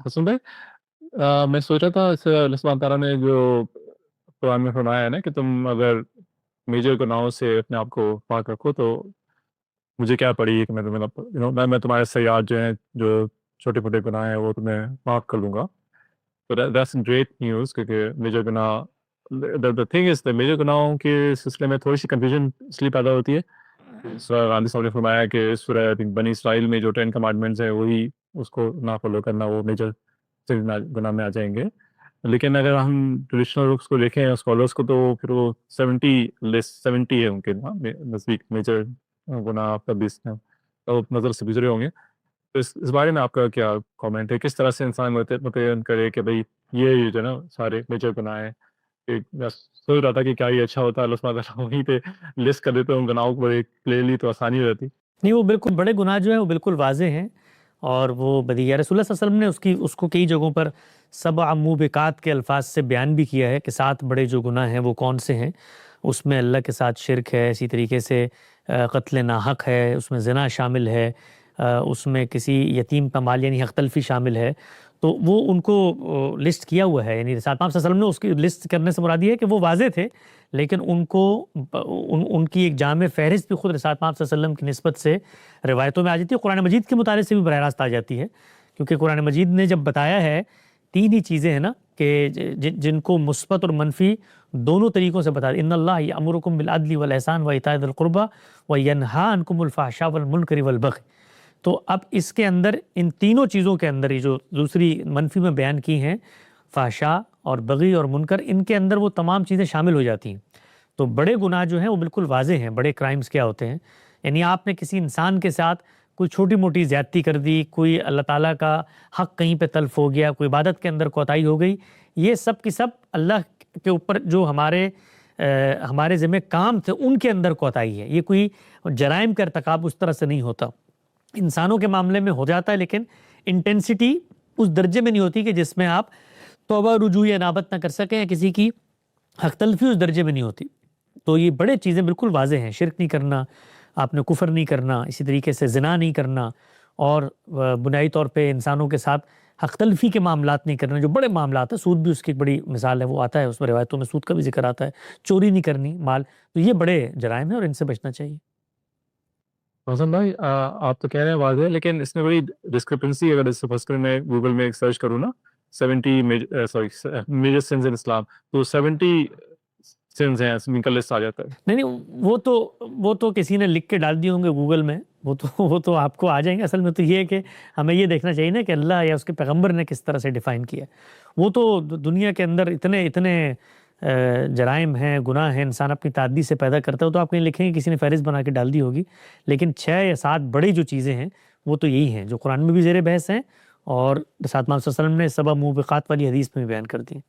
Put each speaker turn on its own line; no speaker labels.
हसन भाई, मैं सोच रहा था इस अल्लाह सुब्हान तआला ने जो कुरान में फरमाया है ना कि तुम अगर मेजर गुनाहों से अपने आप को पाक रखो तो मुझे क्या पड़ी कि मैं तुम्हें मैं तुम्हारे सयाद जो हैं जो छोटे मोटे गुनाह हैं वो तुम्हें माफ़ कर दूंगा। तो दैट्स ग्रेट न्यूज़ क्योंकि मेजर गुनाह the thing is the major गुनाहों के सिलसिले में थोड़ी सी कंफ्यूजन इसलिए पैदा होती है। सूरह गांधी साहब ने फरमाया कि सूरह आई थिंक बनी इसराइल में जो 10 कमांडमेंट्स है वही उसको ना फॉलो करना वो मेजर गुनाह में आ जाएंगे। लेकिन अगर हम ट्रेडिशनल बुक्स को देखें स्कॉलर्स को तो फिर वो 70 लिस्ट 70 है उनके ना नज़दीक मेजर गुनाह आपका 20 है तो नज़र से गुजरे होंगे। तो इस बारे में आपका क्या कमेंट है? किस तरह से इंसान मुतयन करे कि भाई ये जो है ना सारे मेजर गुनाह हैं। एक मैं सोच रहा था कि क्या ये अच्छा होता है अल्लाह सुब्हानहू व तआला वहीं पे लिस्ट कर देते उन गुनाहों को एक क्लियरली तो आसानी हो जाती।
नहीं, वो बिल्कुल बड़े गुनाह जो हैं वो बिल्कुल वाज़ेह हैं और वो बदिया रसूलुल्लाह सल्लल्लाहु अलैहि वसल्लम ने उसको कई जगहों पर सबअ मूबिकात के अल्फाज से बयान भी किया है कि 7 बड़े जो गुनाह हैं वो कौन से हैं। उसमें अल्लाह के साथ शिरक है, इसी तरीके से क़त्ल नाहक है, उसमें ज़िना शामिल है, उसमें किसी यतीम का माल यानी हक़ तलफ़ी शामिल है। तो वो उनको लिस्ट किया हुआ है, यानी रसूल पाक सल्लल्लाहु अलैहि वसल्लम ने उसकी लिस्ट करने से मुराद ये है कि वो वाज़ेह थे, लेकिन उनको उनकी एक जामे फ़हरिस्त भी ख़ुद रसूल पाक सल्लल्लाहु अलैहि वसल्लम की निस्बत से रिवायतों में आ जाती है, कुरान मजीद के मुताले से भी बराह रास्त आ जाती है। क्योंकि कुरान मजीद ने जब बताया है 3 ही चीज़ें हैं ना कि जिनको मुस्बत और मनफ़ी दोनों तरीक़ों से बता इन्नल्लाह यअमुरुकुम बिल अदलि वल ihसान व इताइ ज़िल क़ुरबा व यन्हा अनकुमुल फ़हशा वल मुनकरि वल बग़य। तो अब इसके अंदर इन तीनों चीज़ों के अंदर ये जो दूसरी मनफ़ी में बयान की हैं फ़हशा और बग़ी और मुनकर, इनके अंदर वो तमाम चीज़ें शामिल हो जाती हैं। तो बड़े गुनाह जो हैं वो बिल्कुल वाज़ेह हैं। बड़े क्राइम्स क्या होते हैं, यानी आपने किसी इंसान के साथ कोई छोटी मोटी ज़्यादती कर दी, कोई अल्लाह ताला का हक़ कहीं पे तल्फ़ हो गया, कोई इबादत के अंदर कोताही हो गई, ये सब की सब अल्लाह के ऊपर जो हमारे ज़िम्मे काम थे उनके अंदर कोताही है। ये कोई जराइम का इर्तिकाब उस तरह से नहीं होता। इंसानों के मामले में हो जाता है लेकिन इंटेंसिटी उस दर्जे में नहीं होती कि जिसमें आप तौबा रुजू या नाबत ना कर सकें, या किसी की हक़ तलफ़ी उस दर्जे में नहीं होती। तो ये बड़े चीज़ें बिल्कुल वाज़ेह हैं। शिरक नहीं करना, आपने कुफ़र नहीं करना, इसी तरीके से ज़िना नहीं करना और बुनियादी तौर पे इंसानों के साथ हक़ तलफ़ी के मामलात नहीं करना, जो बड़े मामलात हैं। सूद भी उसकी एक बड़ी मिसाल है, वो आता है उसमें रिवायतों में सूद का भी ज़िक्र आता है। चोरी नहीं करनी माल, तो ये बड़े जराइम हैं और इनसे बचना चाहिए।
हसन भाई, आप तो कह रहे हैं वाज़ेह लेकिन इसमें बड़ी डिस्क्रिपेंसी अगर इस फर्स्ट मैं गूगल में एक सर्च करूँ ना 70 मेजर सिन्स इन इस्लाम तो 70 सिन्स हैं इनका लिस्ट आ जाता है।
नहीं, नहीं, वो तो किसी ने लिख के डाल दिए होंगे गूगल में, वो तो आपको आ जाएँगे। असल में तो ये है कि हमें ये देखना चाहिए ना कि अल्लाह या उसके पैगंबर ने किस तरह से डिफ़ाइन किया है। वो तो दुनिया के अंदर इतने जराइम हैं, गुनाह हैं, इंसान अपनी ताद्दी से पैदा करता है, तो आप कहीं लिखेंगे किसी ने फ़हरिस्त बना के डाल दी होगी। लेकिन 6 या 7 बड़ी जो चीज़ें हैं, वो तो यही हैं, जो कुरान में भी ज़ेर बहस हैं और रसूल पाक सल्लल्लाहु अलैहि वसल्लम ने सबअ मूबिक़ात वाली हदीस में भी बयान कर दी हैं।